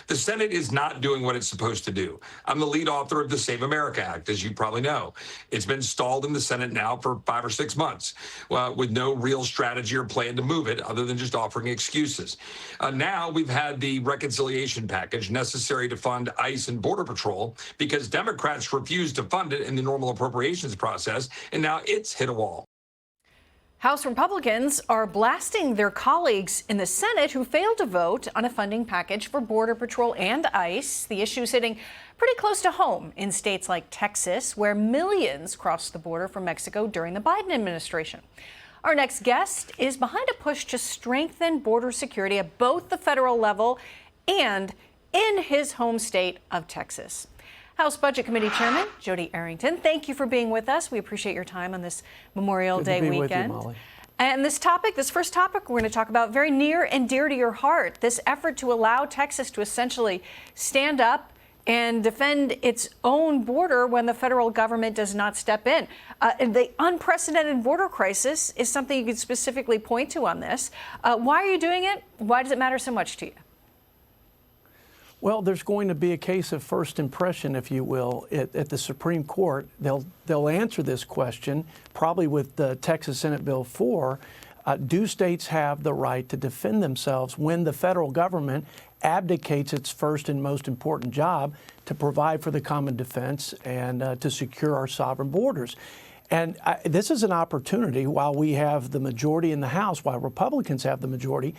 The Senate is not doing what it's supposed to do. I'm the lead author of the Save America Act, as you probably know. It's been stalled in the Senate now for 5 or 6 months with no real strategy or plan to move it other than just offering excuses. Now we've had the reconciliation package necessary to fund ICE and Border Patrol because Democrats refused to fund it in the normal appropriations process, and now it's hit a wall. House Republicans are blasting their colleagues in the Senate who failed to vote on a funding package for Border Patrol and ICE. The issue is hitting pretty close to home in states like Texas, where millions crossed the border from Mexico during the Biden administration. Our next guest is behind a push to strengthen border security at both the federal level and in his home state of Texas. House Budget Committee Chairman Jodey Arrington, thank you for being with us. We appreciate your time on this Memorial Day weekend. With you, Molly. And this first topic we're going to talk about, very near and dear to your heart, this effort to allow Texas to essentially stand up and defend its own border when the federal government does not step in. The unprecedented border crisis is something you could specifically point to on this. Why are you doing it? Why does it matter so much to you? Well, there's going to be a case of first impression, if you will, at the Supreme Court. They'll answer this question, probably with the Texas Senate Bill 4. Do states have the right to defend themselves when the federal government abdicates its first and most important job to provide for the common defense and to secure our sovereign borders? And this is an opportunity, while we have the majority in the House, while Republicans have the majority,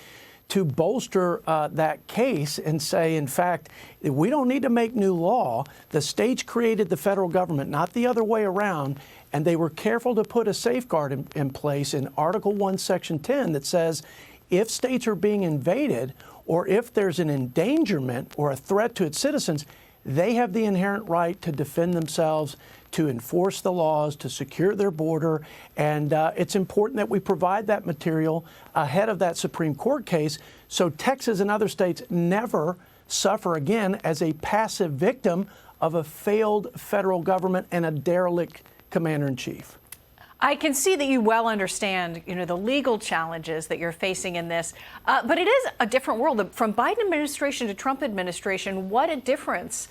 to bolster that case and say, in fact, we don't need to make new law. The states created the federal government, not the other way around, and they were careful to put a safeguard in place in Article 1, Section 10 that says if states are being invaded or if there's an endangerment or a threat to its citizens, they have the inherent right to defend themselves, to enforce the laws, to secure their border. And it's important that we provide that material ahead of that Supreme Court case so Texas and other states never suffer again as a passive victim of a failed federal government and a derelict commander-in-chief. I can see that you well understand, the legal challenges that you're facing in this, but it is a different world. From Biden administration to Trump administration, what a difference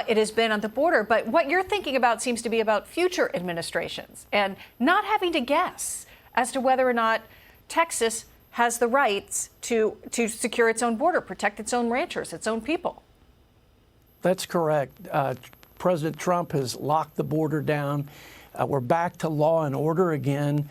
it has been on the border. But what you're thinking about seems to be about future administrations and not having to guess as to whether or not Texas has the rights to secure its own border, protect its own ranchers, its own people. That's correct. President Trump has locked the border down. We're back to law and order again.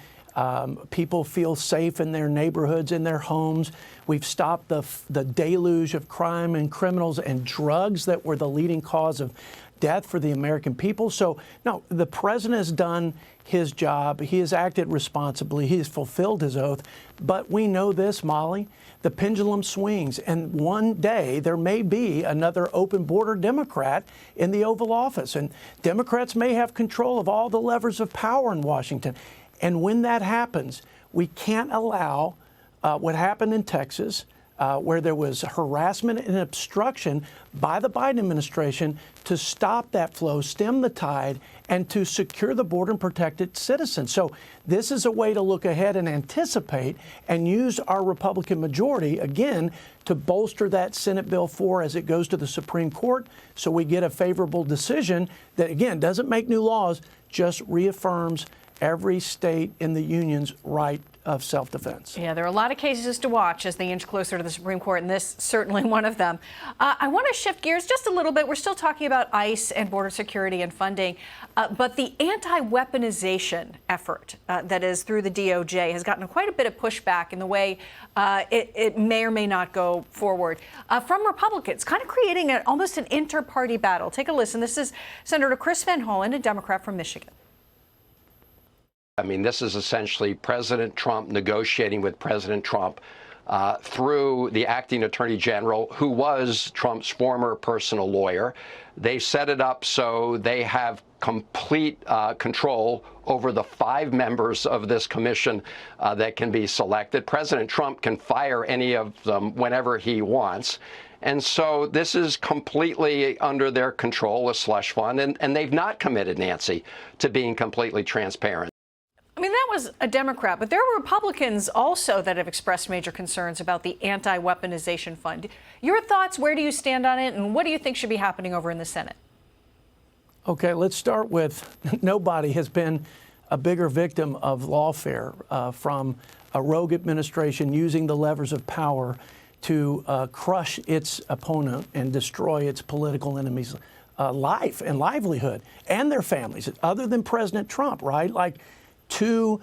People feel safe in their neighborhoods, in their homes. We've stopped the deluge of crime and criminals and drugs that were the leading cause of death for the American people. So, no, the president has done his job. He has acted responsibly. He has fulfilled his oath. But we know this, Molly, the pendulum swings. And one day there may be another open border Democrat in the Oval Office. And Democrats may have control of all the levers of power in Washington. And when that happens, we can't allow what happened in Texas, where there was harassment and obstruction by the Biden administration to stop that flow, stem the tide, and to secure the border and protect its citizens. So this is a way to look ahead and anticipate and use our Republican majority, again, to bolster that Senate Bill 4 as it goes to the Supreme Court so we get a favorable decision that, again, doesn't make new laws, just reaffirms every state in the union's right of self-defense. Yeah, there are a lot of cases to watch as they inch closer to the Supreme Court, and this certainly one of them. I want to shift gears just a little bit. We're still talking about ICE and border security and funding, but the anti-weaponization effort that is through the DOJ has gotten quite a bit of pushback in the way it may or may not go forward from Republicans, kind of creating almost an inter-party battle. Take a listen. This is Senator Chris Van Hollen, a Democrat from Michigan. I mean, this is essentially President Trump negotiating with President Trump through the acting attorney general, who was Trump's former personal lawyer. They set it up so they have complete control over the 5 members of this commission that can be selected. President Trump can fire any of them whenever he wants. And so this is completely under their control, a slush fund, and they've not committed, Nancy, to being completely transparent. I mean, that was a Democrat, but there are Republicans also that have expressed major concerns about the anti-weaponization fund. Your thoughts, where do you stand on it, and what do you think should be happening over in the Senate? Okay, let's start with nobody has been a bigger victim of lawfare from a rogue administration using the levers of power to crush its opponent and destroy its political enemies' life and livelihood and their families, other than President Trump, right? Like two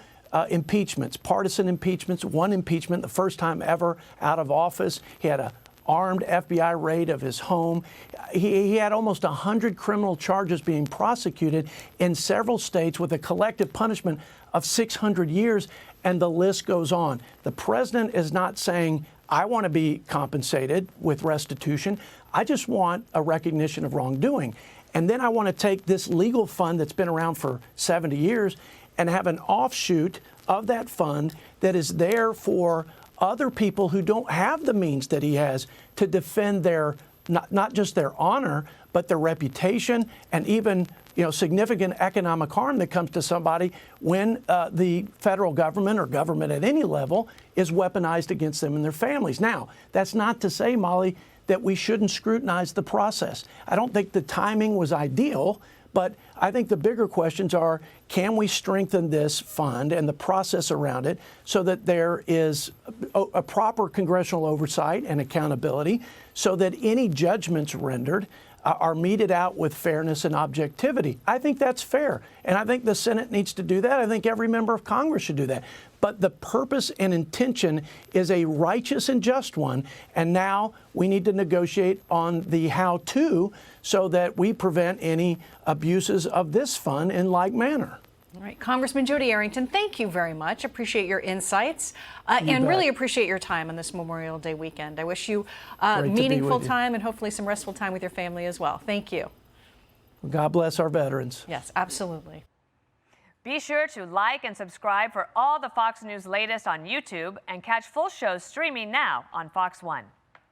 impeachments, partisan impeachments, one impeachment, the first time ever out of office. He had a armed FBI raid of his home. He had almost 100 criminal charges being prosecuted in several states with a collective punishment of 600 years, and the list goes on. The president is not saying, I want to be compensated with restitution. I just want a recognition of wrongdoing. And then I want to take this legal fund that's been around for 70 years and have an offshoot of that fund that is there for other people who don't have the means that he has to defend their, not just their honor, but their reputation and even significant economic harm that comes to somebody when the federal government or government at any level is weaponized against them and their families. Now, that's not to say, Molly, that we shouldn't scrutinize the process. I don't think the timing was ideal, but I think the bigger questions are, can we strengthen this fund and the process around it so that there is a proper congressional oversight and accountability so that any judgments rendered are meted out with fairness and objectivity? I think that's fair. And I think the Senate needs to do that. I think every member of Congress should do that. But the purpose and intention is a righteous and just one. And now we need to negotiate on the how-to so that we prevent any abuses of this fund in like manner. All right, Congressman Jodey Arrington, thank you very much. Appreciate your insights and really appreciate your time on this Memorial Day weekend. I wish you meaningful time and hopefully some restful time with your family as well. Thank you. God bless our veterans. Yes, absolutely. Be sure to like and subscribe for all the Fox News latest on YouTube and catch full shows streaming now on Fox One.